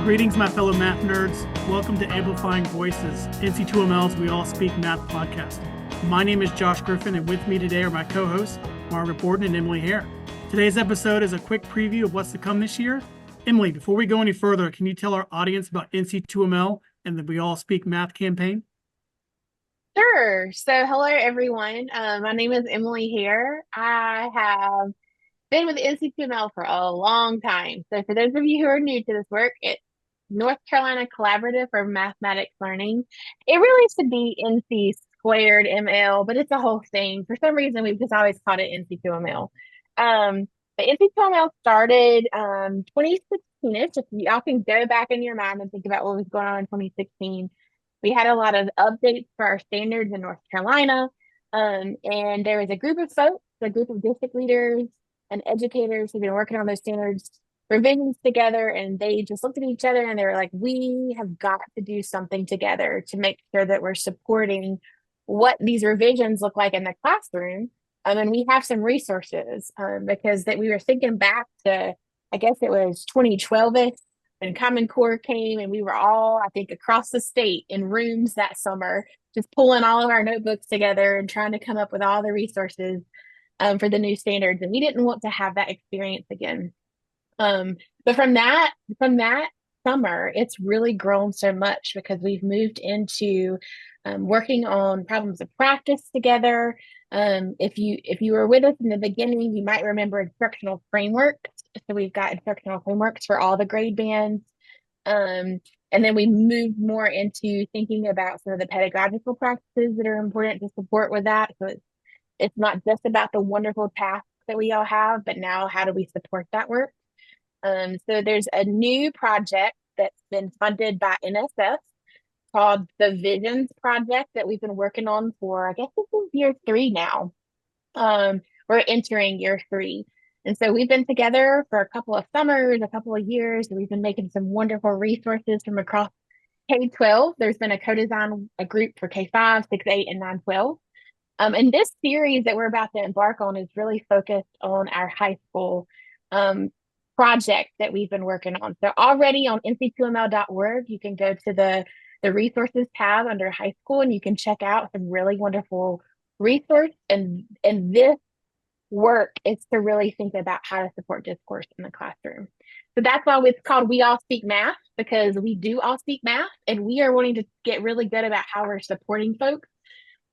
Greetings, my fellow math nerds. Welcome to Amplifying Voices, NC2ML's We All Speak Math podcast. My name is Josh Griffin, and with me today are my co-hosts, Margaret, Borden, and Emily Hare. Today's episode is a quick preview of what's to come this year. Emily, before we go any further, can you tell our audience about NC2ML and the We All Speak Math campaign? Sure. So, hello, everyone. My name is Emily Hare. I have been with NC2ML for a long time. So, for those of you who are new to this work, it's North Carolina Collaborative for Mathematics Learning. It really should be NC squared ML, but it's a whole thing. For some reason, we've just always called it NC2ML. But NC2ML started 2016-ish. If y'all can go back in your mind and think about what was going on in 2016. We had a lot of updates for our standards in North Carolina. And there was a group of folks, a group of district leaders and educators who've been working on those standards revisions together, and they just looked at each other and they were like, we have got to do something together to make sure that we're supporting what these revisions look like in the classroom. And we have some resources because that we were thinking back to, I guess it was 2012-ish, and Common Core came, and we were all, I think, across the state in rooms that summer, just pulling all of our notebooks together and trying to come up with all the resources for the new standards. And we didn't want to have that experience again. But from that summer, it's really grown so much because we've moved into working on problems of practice together. If you were with us in the beginning, you might remember instructional frameworks. So we've got instructional frameworks for all the grade bands. And then we moved more into thinking about some of the pedagogical practices that are important to support with that. So it's not just about the wonderful tasks that we all have, but now how do we support that work? So there's a new project that's been funded by NSF called the Visions Project that we've been working on for, I guess this is year 3 now. We're entering year 3. And so we've been together for a couple of summers, a couple of years, and we've been making some wonderful resources from across K-12. There's been a co-design group for K-5, 6, 8, and 9, 12. And this series that we're about to embark on is really focused on our high school project that we've been working on. So already on nc2ml.org, you can go to the resources tab under high school, and you can check out some really wonderful resources. And this work is to really think about how to support discourse in the classroom. So that's why it's called We All Speak Math, because we do all speak math, and we are wanting to get really good about how we're supporting folks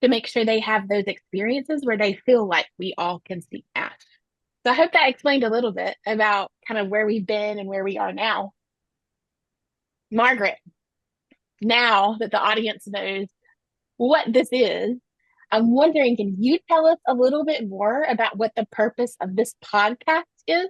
to make sure they have those experiences where they feel like we all can speak math. So I hope that explained a little bit about kind of where we've been and where we are now. Margaret, now that the audience knows what this is, I'm wondering, can you tell us a little bit more about what the purpose of this podcast is?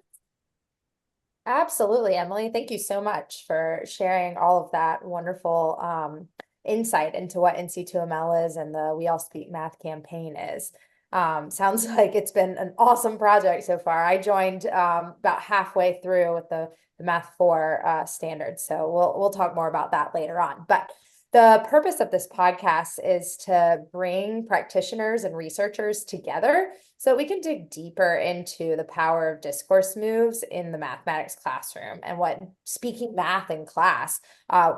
Absolutely, Emily. Thank you so much for sharing all of that wonderful insight into what NC2ML is and the We All Speak Math campaign is. Sounds like it's been an awesome project so far. I joined about halfway through with the Math 4 standards, so we'll talk more about that later on. But the purpose of this podcast is to bring practitioners and researchers together so we can dig deeper into the power of discourse moves in the mathematics classroom and what speaking math in class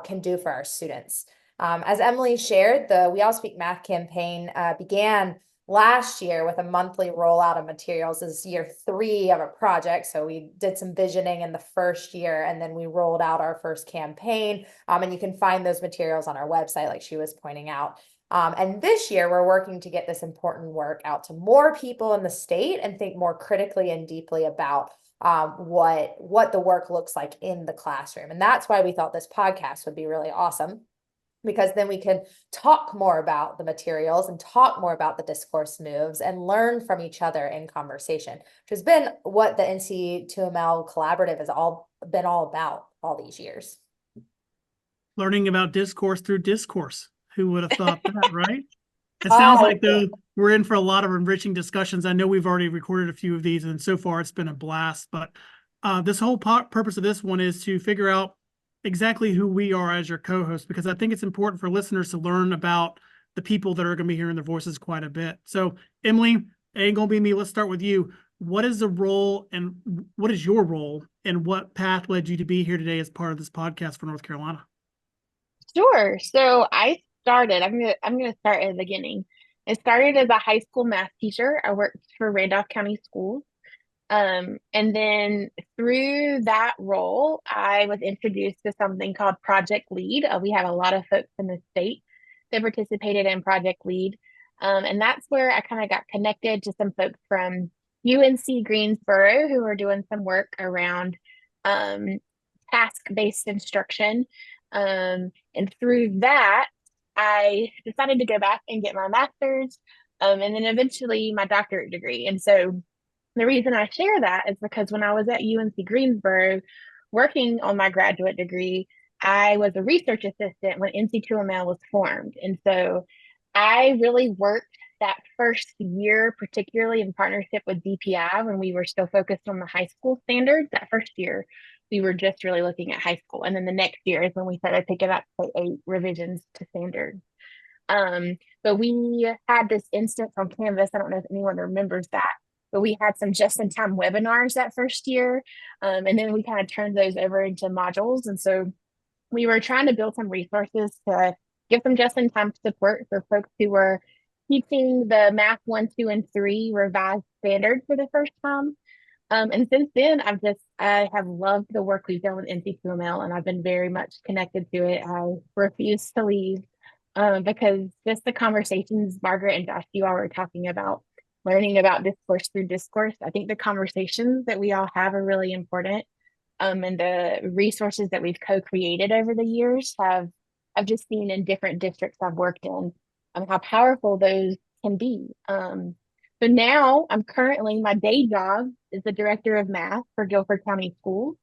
can do for our students. As Emily shared, the We All Speak Math campaign began last year with a monthly rollout of materials. This is year 3 of a project. So we did some visioning in the first year, and then we rolled out our first campaign. And you can find those materials on our website, like she was pointing out. And this year, we're working to get this important work out to more people in the state and think more critically and deeply about what the work looks like in the classroom. And that's why we thought this podcast would be really awesome, because then we can talk more about the materials and talk more about the discourse moves and learn from each other in conversation, which has been what the NC2ML collaborative has been all about all these years. Learning about discourse through discourse. Who would have thought that, right? It sounds like though we're in for a lot of enriching discussions. I know we've already recorded a few of these, and so far it's been a blast. But this whole purpose of this one is to figure out exactly who we are as your co-hosts, because I think it's important for listeners to learn about the people that are going to be hearing their voices quite a bit. So Emily, it ain't going to be me. Let's start with you. what is the role and what is your role and what path led you to be here today as part of this podcast for North Carolina? Sure. So I'm gonna start at the beginning. I started as a high school math teacher. I worked for Randolph County Schools. And then through that role, I was introduced to something called Project Lead. We have a lot of folks in the state that participated in Project Lead. And that's where I kind of got connected to some folks from UNC Greensboro who were doing some work around um, task-based instruction. And through that, I decided to go back and get my master's, and then eventually my doctorate degree. And so the reason I share that is because when I was at UNC Greensboro working on my graduate degree, I was a research assistant when NC2ML was formed. And so I really worked that first year, particularly in partnership with DPI when we were still focused on the high school standards. That first year, we were just really looking at high school. And then the next year is when we started picking up K-8 revisions to standards. But we had this instance on Canvas. I don't know if anyone remembers that, but we had some just-in-time webinars that first year. And then we kind of turned those over into modules. And so we were trying to build some resources to give some just-in-time support for folks who were teaching the Math 1, 2, and 3 revised standard for the first time. And since then, I have loved the work we've done with NC2ML, and I've been very much connected to it. I refuse to leave because just the conversations Margaret and Josh, you all were talking about, learning about discourse through discourse. I think the conversations that we all have are really important. And the resources that we've co-created over the years I've just seen in different districts I've worked in, how powerful those can be. So now my day job is the director of math for Guilford County Schools.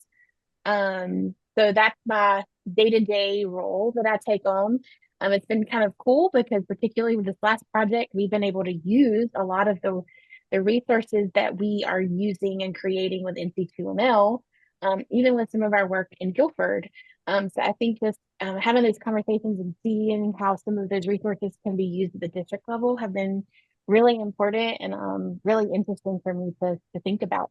So that's my day-to-day role that I take on. It's been kind of cool because particularly with this last project, we've been able to use a lot of the resources that we are using and creating with NC2ML, even with some of our work in Guilford. So I think just having those conversations and seeing how some of those resources can be used at the district level have been really important and really interesting for me to think about.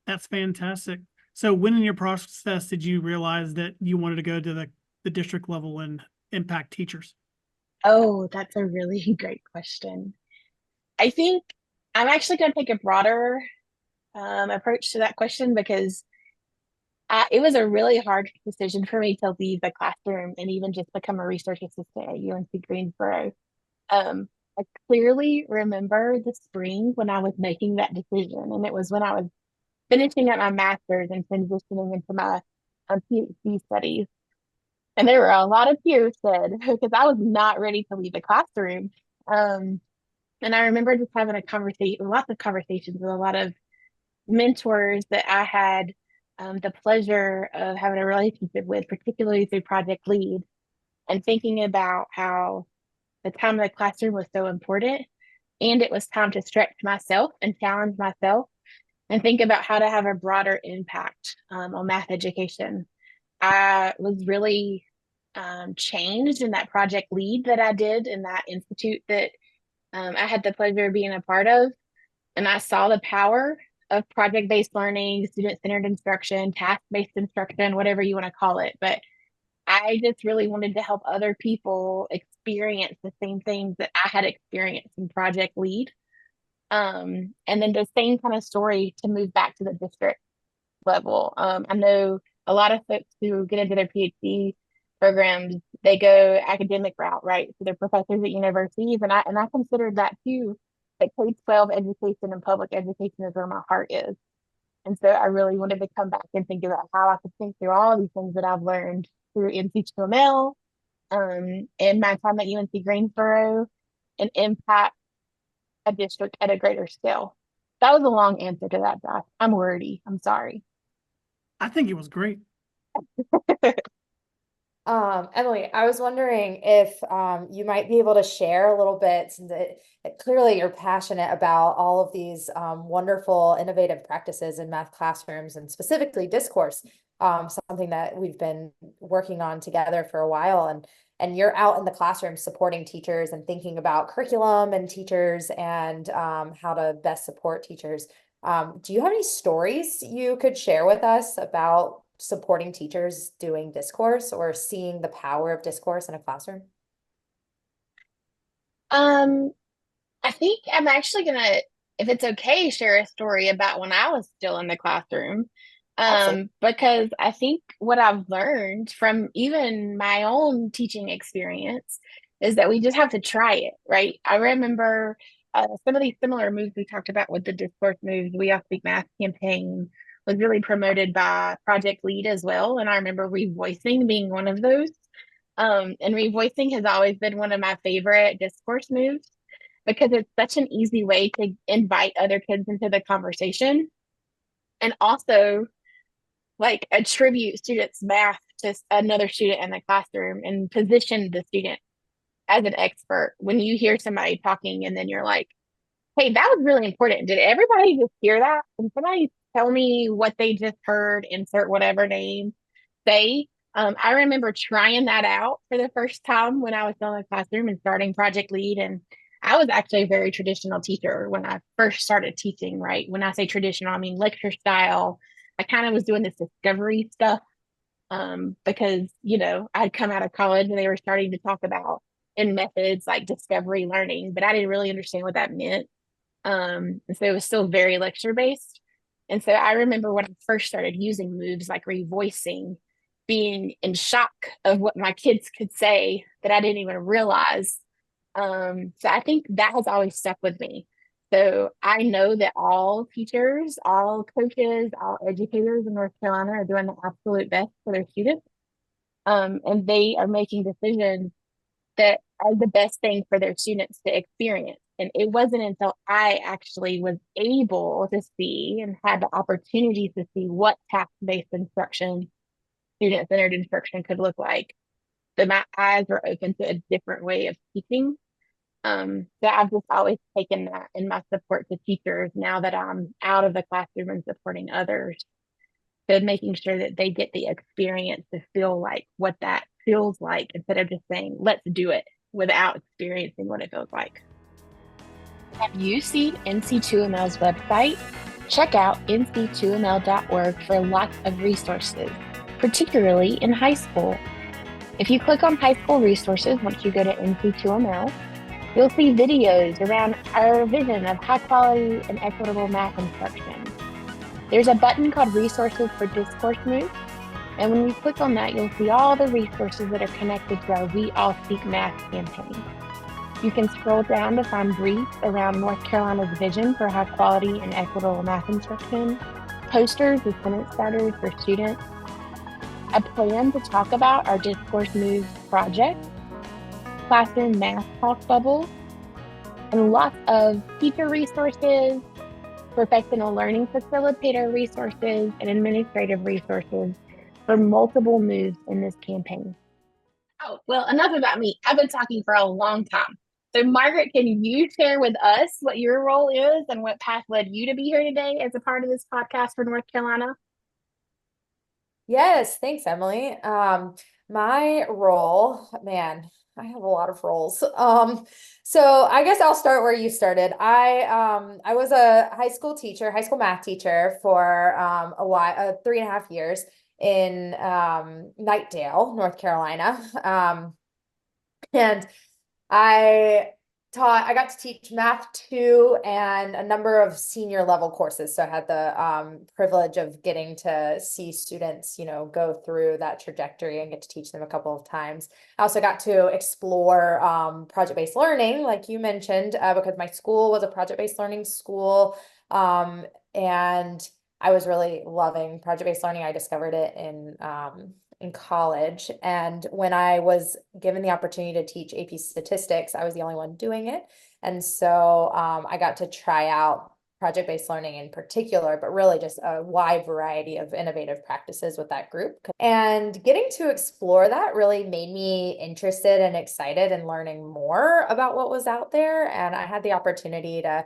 That's fantastic. So when in your process did you realize that you wanted to go to the district level and impact teachers? Oh, that's a really great question. I think I'm actually going to take a broader approach to that question because it was a really hard decision for me to leave the classroom and even just become a research assistant at UNC Greensboro. I clearly remember the spring when I was making that decision, and it was when I was finishing up my master's and transitioning into my PhD studies. And there were a lot of tears shed because I was not ready to leave the classroom. And I remember just having lots of conversations with a lot of mentors that I had the pleasure of having a relationship with, particularly through Project Lead, and thinking about how the time in the classroom was so important. And it was time to stretch myself and challenge myself and think about how to have a broader impact on math education. I was really changed in that Project Lead that I did in that institute that I had the pleasure of being a part of. And I saw the power of project-based learning, student-centered instruction, task-based instruction, whatever you want to call it. But I just really wanted to help other people experience the same things that I had experienced in Project Lead. And then the same kind of story to move back to the district level. I know a lot of folks who get into their PhD programs, they go academic route, right? So they're professors at universities, and I considered that too. That K-12 education and public education is where my heart is. And so I really wanted to come back and think about how I could think through all these things that I've learned through NC2ML, and my time at UNC Greensboro, and impact a district at a greater scale. That was a long answer to that, Josh. I'm wordy. I'm sorry. I think it was great. Emily, I was wondering if you might be able to share a little bit, since clearly you're passionate about all of these wonderful, innovative practices in math classrooms and specifically discourse. something that we've been working on together for a while. And you're out in the classroom supporting teachers and thinking about curriculum and teachers and how to best support teachers. Do you have any stories you could share with us about supporting teachers doing discourse or seeing the power of discourse in a classroom? Um, I think I'm actually gonna, if it's okay, share a story about when I was still in the classroom. Absolutely. Because I think what I've learned from even my own teaching experience is that we just have to try it, right? I remember some of these similar moves we talked about with the discourse moves. We All Speak Math campaign was really promoted by Project Lead as well. And I remember revoicing being one of those. And revoicing has always been one of my favorite discourse moves because it's such an easy way to invite other kids into the conversation and also like attribute students' math to another student in the classroom and position the student as an expert. When you hear somebody talking and then you're like, hey, that was really important. Did everybody just hear that? Can somebody tell me what they just heard, insert whatever name, say? I remember trying that out for the first time when I was still in the classroom and starting Project Lead. And I was actually a very traditional teacher when I first started teaching, right? When I say traditional, I mean lecture style. I kind of was doing this discovery stuff because, I'd come out of college and they were starting to talk about in methods like discovery learning, but I didn't really understand what that meant. And so it was still very lecture based. And so I remember when I first started using moves like revoicing, being in shock of what my kids could say that I didn't even realize. So I think that has always stuck with me. So I know that all teachers, all coaches, all educators in North Carolina are doing the absolute best for their students. And they are making decisions that are the best thing for their students to experience. And it wasn't until I actually was able to see and had the opportunity to see what task-based instruction, student-centered instruction could look like, that my eyes were open to a different way of teaching. So I've just always taken that in my support to teachers now that I'm out of the classroom and supporting others, to making sure that they get the experience to feel like what that feels like instead of just saying, let's do it without experiencing what it feels like. Have you seen NC2ML's website? Check out nc2ml.org for lots of resources, particularly in high school. If you click on high school resources once you go to NC2ML, you'll see videos around our vision of high quality and equitable math instruction. There's a button called Resources for Discourse Moves, and when you click on that, you'll see all the resources that are connected to our We All Speak Math campaign. You can scroll down to find briefs around North Carolina's vision for high quality and equitable math instruction, posters with sentence starters for students, a plan to talk about our Discourse Moves project, classroom math talk bubbles, and lots of teacher resources, professional learning facilitator resources, and administrative resources for multiple moves in this campaign. Oh, well, enough about me. I've been talking for a long time. So, Margaret, can you share with us what your role is and what path led you to be here today as a part of this podcast for North Carolina? Yes, thanks, Emily. My role, man, I have a lot of roles. So I guess I'll start where you started. I was a high school teacher, high school math teacher for a while, 3.5 years in Knightdale, North Carolina. And I got to teach math 2 and a number of senior level courses. So I had the privilege of getting to see students, go through that trajectory and get to teach them a couple of times. I also got to explore project-based learning, like you mentioned, because my school was a project-based learning school. And I was really loving project-based learning. I discovered it in college. And when I was given the opportunity to teach AP statistics, I was the only one doing it. And so I got to try out project-based learning in particular, but really just a wide variety of innovative practices with that group. And getting to explore that really made me interested and excited in learning more about what was out there. And I had the opportunity to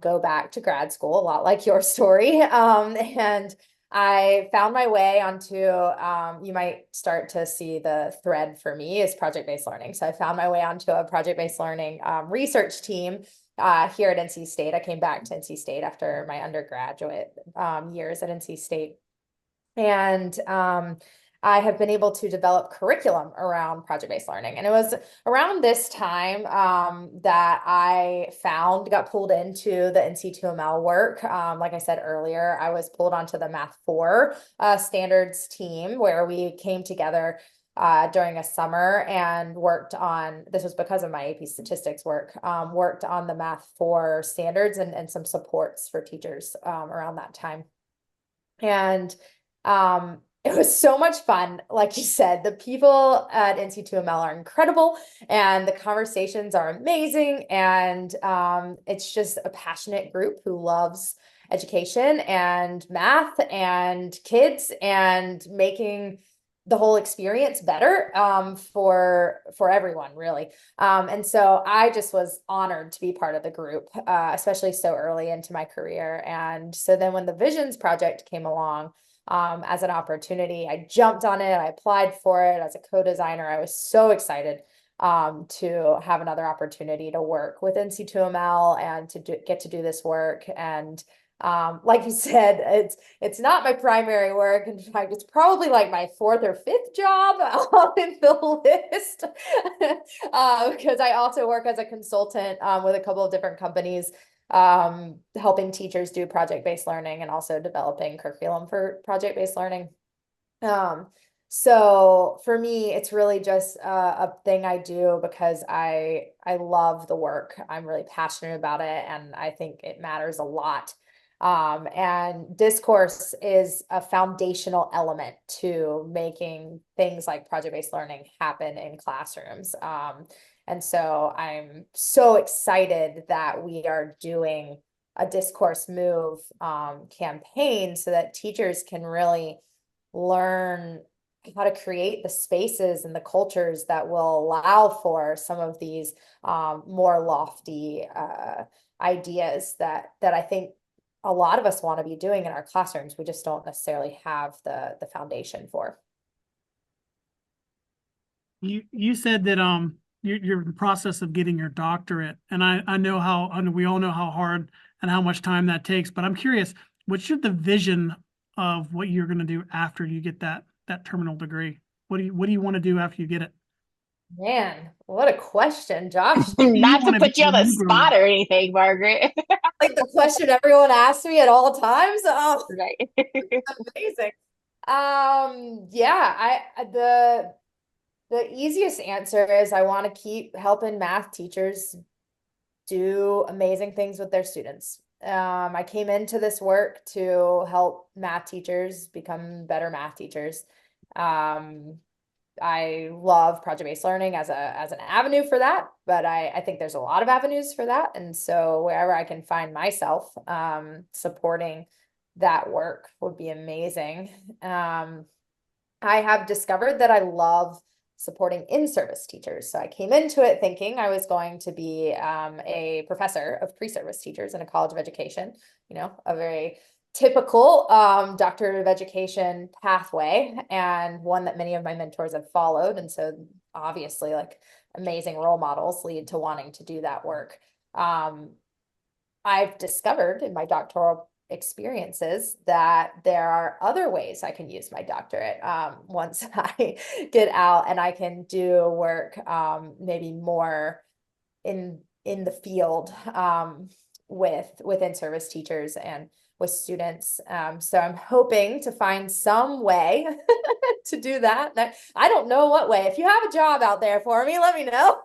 go back to grad school, a lot like your story, and I found my way onto, you might start to see the thread for me is project-based learning. So I found my way onto a project-based learning research team here at NC State. I came back to NC State after my undergraduate years at NC State. And I have been able to develop curriculum around project-based learning. And it was around this time that I got pulled into the NC2ML work. Like I said earlier, I was pulled onto the Math 4 standards team where we came together during a summer and worked on, this was because of my AP statistics work, worked on the Math 4 standards and some supports for teachers around that time. And it was so much fun. Like you said, the people at NC2ML are incredible and the conversations are amazing. And it's just a passionate group who loves education and math and kids and making the whole experience better for everyone, really. And so I just was honored to be part of the group, especially so early into my career. And so then when the Visions project came along, as an opportunity, I jumped on it. I applied for it as a co-designer. I was so excited to have another opportunity to work with NC2ML and to get to do this work. And like you said, it's not my primary work. In fact, it's probably like my fourth or fifth job in the list because I also work as a consultant with a couple of different companies, helping teachers do project-based learning and also developing curriculum for project-based learning. So for me, it's really just a thing I do because I love the work. I'm really passionate about it, and I think it matters a lot. And discourse is a foundational element to making things like project-based learning happen in classrooms. And so I'm so excited that we are doing a discourse move campaign so that teachers can really learn how to create the spaces and the cultures that will allow for some of these more lofty ideas that I think a lot of us want to be doing in our classrooms. We just don't necessarily have the foundation for. You said that you're in the process of getting your doctorate, and I know we all know how hard and how much time that takes, but I'm curious, what's the vision of what you're going to do after you get that terminal degree? What do you want to do after you get it? Man, what a question, Josh. Not to put you on the spot or anything, Margaret. Like the question everyone asks me at all times. Oh, Right. amazing. Yeah, the easiest answer is I want to keep helping math teachers do amazing things with their students. I came into this work to help math teachers become better math teachers. I love project-based learning as an avenue for that, but I think there's a lot of avenues for that. And so wherever I can find myself supporting that work would be amazing. I have discovered that I love supporting in-service teachers. So I came into it thinking I was going to be a professor of pre-service teachers in a college of education, a very typical doctorate of education pathway, and one that many of my mentors have followed. And so obviously, like, amazing role models lead to wanting to do that work. I've discovered in my doctoral experiences that there are other ways I can use my doctorate once I get out, and I can do work maybe more in the field with in-service teachers and with students. So I'm hoping to find some way to do that. I don't know what way. If you have a job out there for me, let me know.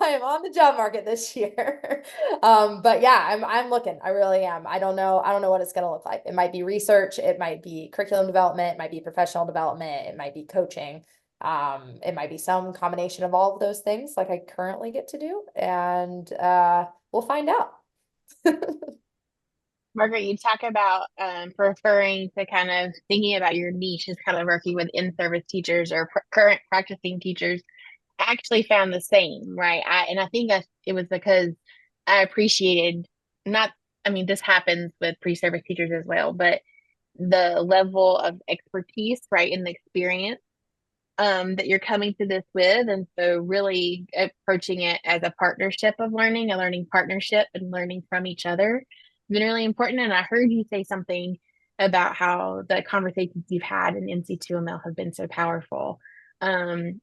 I am on the job market this year. But yeah, I'm looking. I really am. I don't know what it's going to look like. It might be research, it might be curriculum development, it might be professional development, it might be coaching. It might be some combination of all of those things like I currently get to do, and we'll find out. Margaret, you talk about preferring to kind of thinking about your niche as kind of working with in-service teachers or current practicing teachers. I actually found the same, right? I think it was because I appreciated this happens with pre-service teachers as well, but the level of expertise, right, and the experience that you're coming to this with. And so really approaching it as a partnership of learning, a learning partnership and learning from each other has been really important. And I heard you say something about how the conversations you've had in NC2ML have been so powerful. And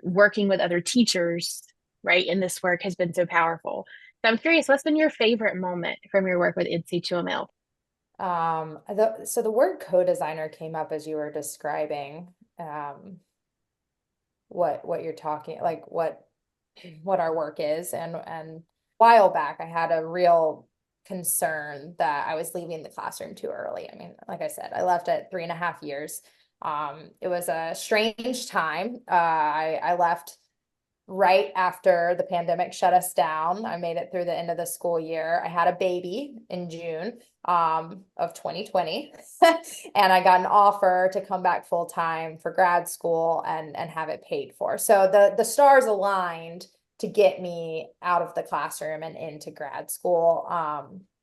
working with other teachers, right, in this work has been so powerful. So I'm curious, what's been your favorite moment from your work with NC2ML? So the word co-designer came up as you were describing what you're talking, like what our work is, and a while back I had a real concern that I was leaving the classroom too early. I mean, like I said, I left at 3.5 years. It was a strange time. I left right after the pandemic shut us down. I made it through the end of the school year. I had a baby in June of 2020 and I got an offer to come back full time for grad school and have it paid for. So the stars aligned to get me out of the classroom and into grad school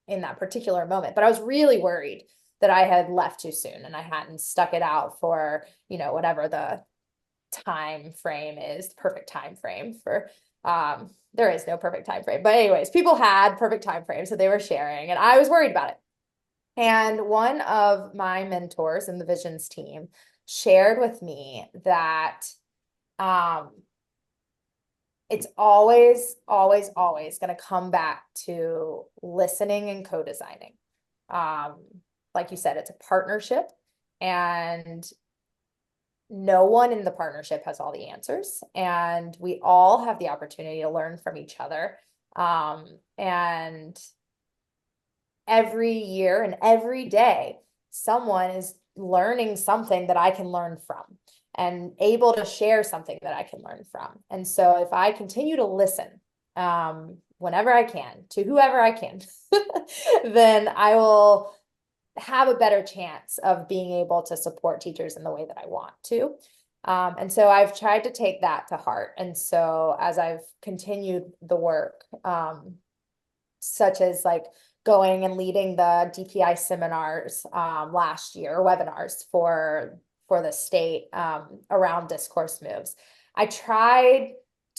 in that particular moment. But I was really worried that I had left too soon and I hadn't stuck it out for, whatever the time frame is, the perfect time frame for there is no perfect time frame, but anyways, people had perfect time frames that they were sharing and I was worried about it. And one of my mentors in the visions team shared with me that it's always going to come back to listening and co-designing. Like you said, it's a partnership and no one in the partnership has all the answers, and we all have the opportunity to learn from each other. And every year and every day, someone is learning something that I can learn from and able to share something that I can learn from. And so if I continue to listen, whenever I can, to whoever I can, then I will have a better chance of being able to support teachers in the way that I want to. And so I've tried to take that to heart. And so as I've continued the work, such as like going and leading the DPI seminars last year, or webinars for the state around discourse moves, I tried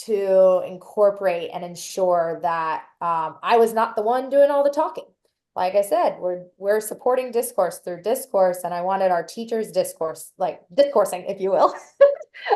to incorporate and ensure that I was not the one doing all the talking. Like I said, we're supporting discourse through discourse, and I wanted our teachers discoursing, if you will.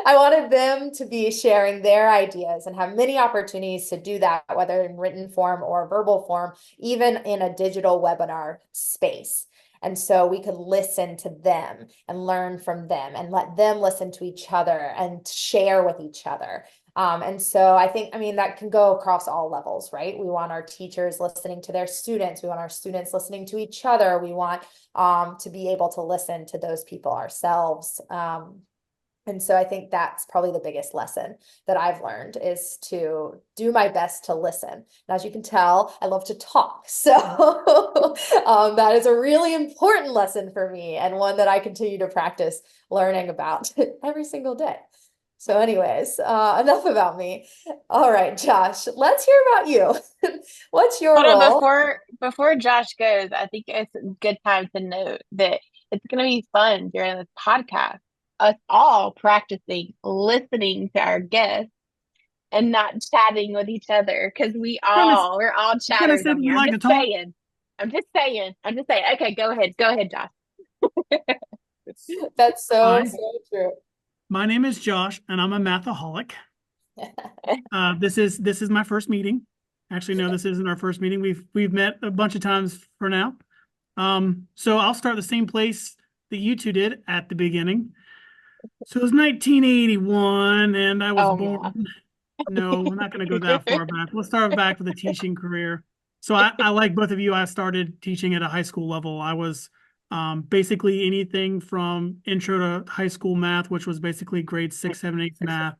I wanted them to be sharing their ideas and have many opportunities to do that, whether in written form or verbal form, even in a digital webinar space. And so we could listen to them and learn from them and let them listen to each other and share with each other. And so I think, that can go across all levels, right? We want our teachers listening to their students. We want our students listening to each other. We want to be able to listen to those people ourselves. And so I think that's probably the biggest lesson that I've learned, is to do my best to listen. And as you can tell, I love to talk. So that is a really important lesson for me, and one that I continue to practice learning about every single day. So anyways, enough about me. All right, Josh, let's hear about you. What's your Hold on, role? before Josh goes, I think it's a good time to note that it's going to be fun during this podcast, us all practicing listening to our guests and not chatting with each other, because we're all Kind of chatters said on we here. I'm like to just talk. saying. I'm just saying. Okay, go ahead, Josh. That's so Hi, true. my name is Josh, and I'm a mathaholic. This is my first meeting. Actually, no, this isn't our first meeting. We've met a bunch of times for now. So I'll start the same place that you two did at the beginning. So it was 1981, and I was Oh my. born. No, we're not going to go that far back. Let's start back with a teaching career. So I like both of you. I started teaching at a high school level. I was basically anything from intro to high school math, which was basically grade 6, 7, 8 math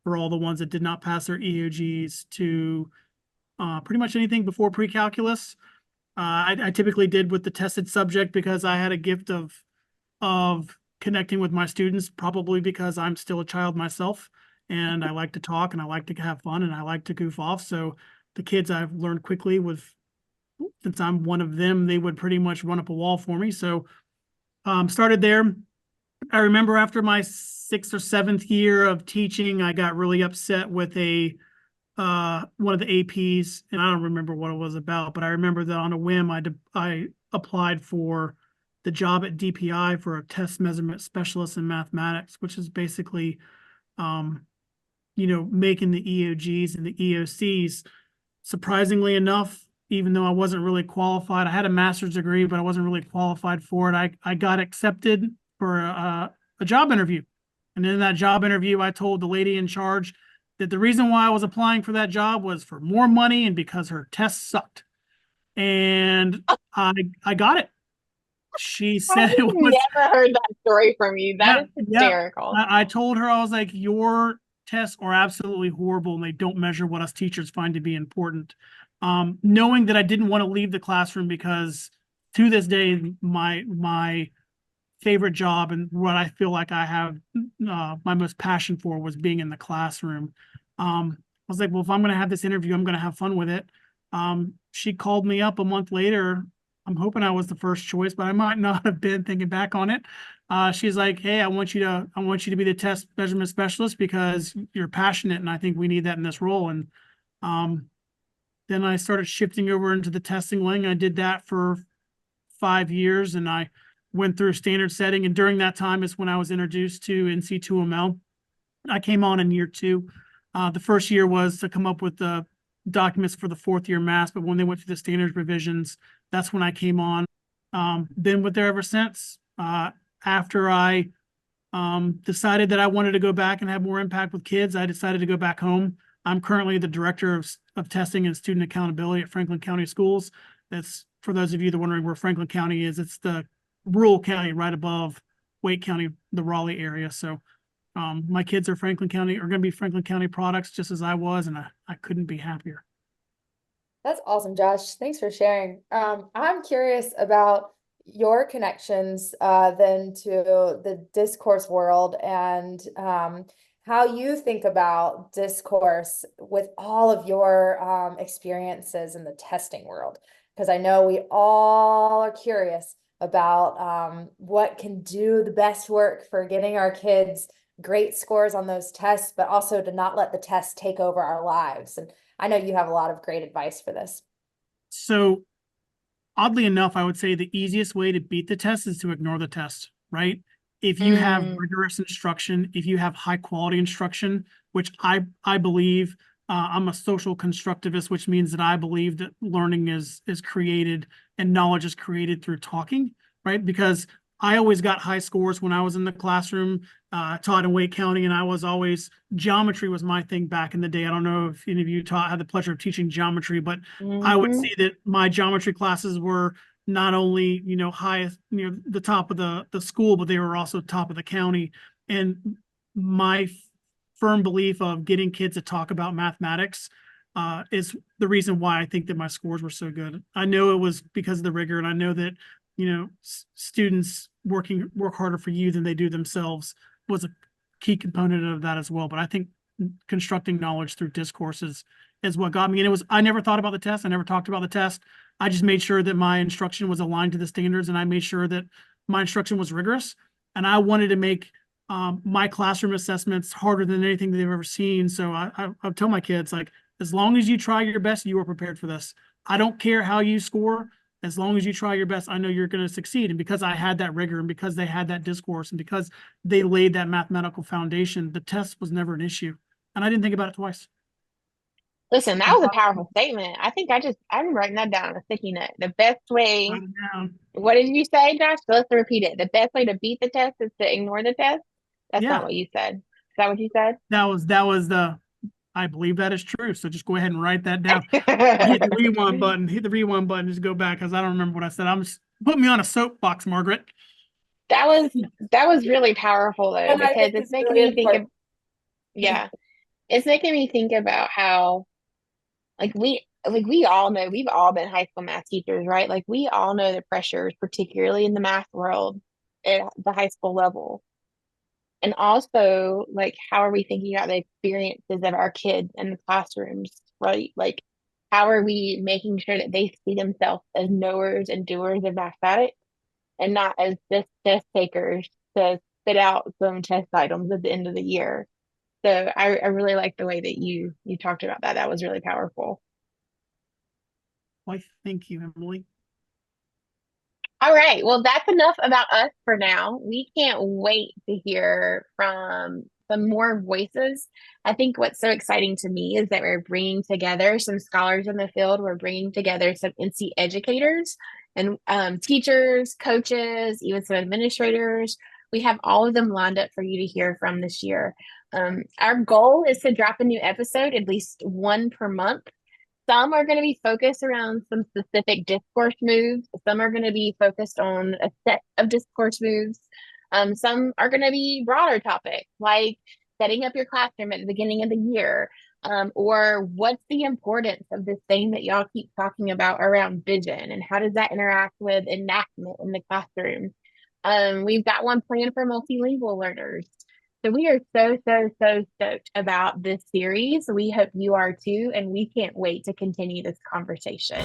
for all the ones that did not pass their EOGs, to pretty much anything before pre-calculus. I typically did with the tested subject because I had a gift of connecting with my students, probably because I'm still a child myself, and I like to talk and I like to have fun and I like to goof off. So the kids I've learned quickly with, since I'm one of them, they would pretty much run up a wall for me. So Started there. I remember after my 6th or 7th year of teaching, I got really upset with one of the APs, and I don't remember what it was about, but I remember that on a whim, I applied for the job at DPI for a test measurement specialist in mathematics, which is basically, making the EOGs and the EOCs. Surprisingly enough, even though I wasn't really qualified, I had a master's degree, but I wasn't really qualified for it. I got accepted for a job interview. And in that job interview, I told the lady in charge that the reason why I was applying for that job was for more money and because her tests sucked. And I got it. She said I've it was, never heard that story from you. That yeah, is yeah. hysterical. I told her, I was like, your tests are absolutely horrible and they don't measure what us teachers find to be important. Knowing that I didn't want to leave the classroom because to this day, my favorite job and what I feel like I have my most passion for was being in the classroom. I was like, well, if I'm going to have this interview, I'm going to have fun with it. She called me up a month later. I'm hoping I was the first choice, but I might not have been thinking back on it. She's like, hey, I want you to be the test measurement specialist because you're passionate and I think we need that in this role. And then I started shifting over into the testing wing. I did that for 5 years and I went through standard setting. And during that time is when I was introduced to NC2ML. I came on in year 2. The first year was to come up with the documents for the 4th year math, but when they went through the standards revisions, that's when I came on. Been with there ever since. After I decided that I wanted to go back and have more impact with kids, I decided to go back home. I'm currently the director of testing and student accountability at Franklin County Schools. That's, for those of you that are wondering where Franklin County is, it's the rural county right above Wake County, the Raleigh area. So my kids are going to be Franklin County products just as I was, and I couldn't be happier. That's awesome, Josh. Thanks for sharing. I'm curious about your connections then to the discourse world and how you think about discourse with all of your experiences in the testing world. Because I know we all are curious about what can do the best work for getting our kids great scores on those tests, but also to not let the test take over our lives. And I know you have a lot of great advice for this. So oddly enough, I would say the easiest way to beat the test is to ignore the test, right? If you have rigorous instruction, if you have high quality instruction, which I believe, I'm a social constructivist, which means that I believe that learning is created and knowledge is created through talking, right? Because I always got high scores when I was in the classroom, taught in Wake County, and geometry was my thing back in the day. I don't know if any of you had the pleasure of teaching geometry, but I would see that my geometry classes were not only, highest, the top of the school, but they were also top of the county. And my firm belief of getting kids to talk about mathematics is the reason why I think that my scores were so good. I know it was because of the rigor, and I know that students work harder for you than they do themselves was a key component of that as well. But I think constructing knowledge through discourses is what got me. And I never thought about the test. I never talked about the test. I just made sure that my instruction was aligned to the standards, and I made sure that my instruction was rigorous. And I wanted to make my classroom assessments harder than anything they've ever seen. So I tell my kids, like, as long as you try your best, you are prepared for this. I don't care how you score. As long as you try your best, I know you're going to succeed. And because I had that rigor and because they had that discourse and because they laid that mathematical foundation, the test was never an issue. And I didn't think about it twice. Listen, that was a powerful statement. I think I'm writing that down on a sticky note. The best way, what did you say, Josh? So let's repeat it. The best way to beat the test is to ignore the test. That's not what you said. Is that what you said? That was I believe that is true. So just go ahead and write that down. Hit the rewind button. Hit the rewind button. Just go back because I don't remember what I said. Put me on a soapbox, Margaret. That was really powerful though, because it's making me think of, it's making me think about how we all know, we've all been high school math teachers, right? Like we all know the pressures, particularly in the math world at the high school level. And also, like, how are we thinking about the experiences of our kids in the classrooms, right? Like, how are we making sure that they see themselves as knowers and doers of mathematics and not as just test takers to spit out some test items at the end of the year. So I really like the way that you talked about that. That was really powerful. Why, thank you, Emily. All right. Well, that's enough about us for now. We can't wait to hear from some more voices. I think what's so exciting to me is that we're bringing together some scholars in the field. We're bringing together some NC educators and teachers, coaches, even some administrators. We have all of them lined up for you to hear from this year. Our goal is to drop a new episode, at least one per month. Some are going to be focused around some specific discourse moves. Some are going to be focused on a set of discourse moves. Some are going to be broader topics like setting up your classroom at the beginning of the year, or what's the importance of this thing that y'all keep talking about around vision and how does that interact with enactment in the classroom. We've got one planned for multilingual learners. So we are so stoked about this series. We hope you are too, and we can't wait to continue this conversation.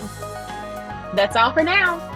That's all for now.